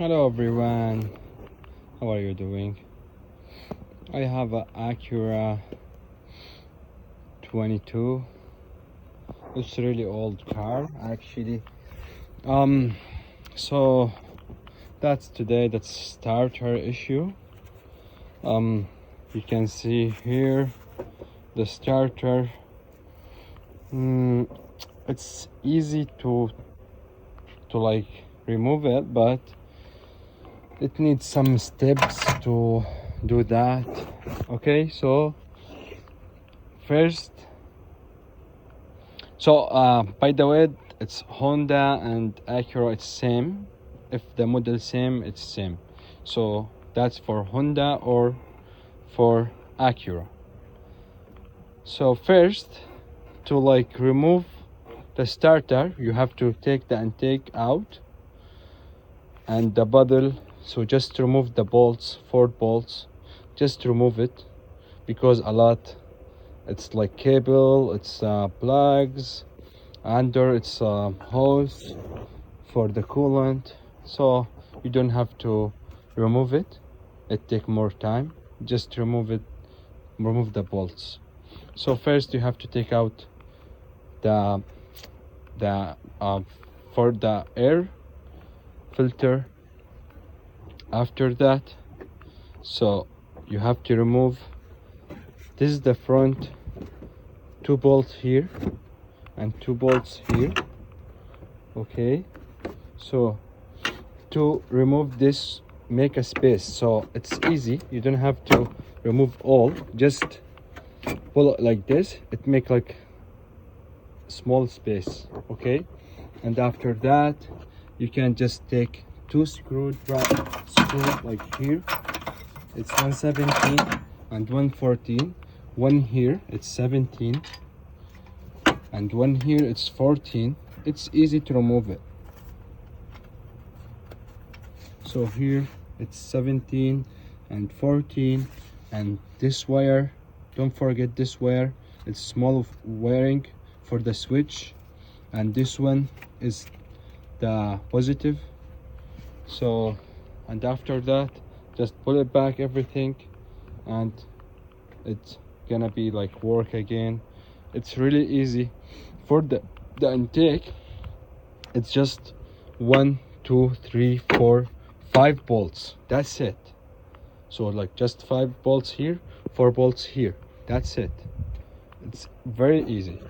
Hello everyone, how are you doing? I have a Acura 22. It's a really old car actually. So that's starter issue. You can see here the starter. It's easy to like remove it, but it needs some steps to do that. Okay, so first, by the way, it's Honda and Acura, it's same. If the model same, it's same. So that's for Honda or for Acura. So first, to like remove the starter, you have to take the intake out and the bottle. So just remove the bolts, 4 bolts, just remove it, because a lot, it's like cable, it's plugs, under it's hose for the coolant. So you don't have to remove it, it take more time. Just remove the bolts. So first you have to take out the for the air filter. After that, so you have to remove, this is the front 2 bolts here and 2 bolts here. Okay, so to remove this, make a space, so it's easy, you don't have to remove all, just pull it like this, it make like small space. Okay, and after that you can just take 2 screw like here, it's 117 and 114, one here it's 17 and one here it's 14. It's easy to remove it. So here it's 17 and 14, and this wire, don't forget this wire, it's small wiring for the switch, and this one is the positive. So, and after that, just pull it back everything, and it's gonna be like work again. It's really easy. For the intake, it's just 1 2 3 4 5 bolts, that's it. So like just 5 bolts here, 4 bolts here, that's it. It's very easy.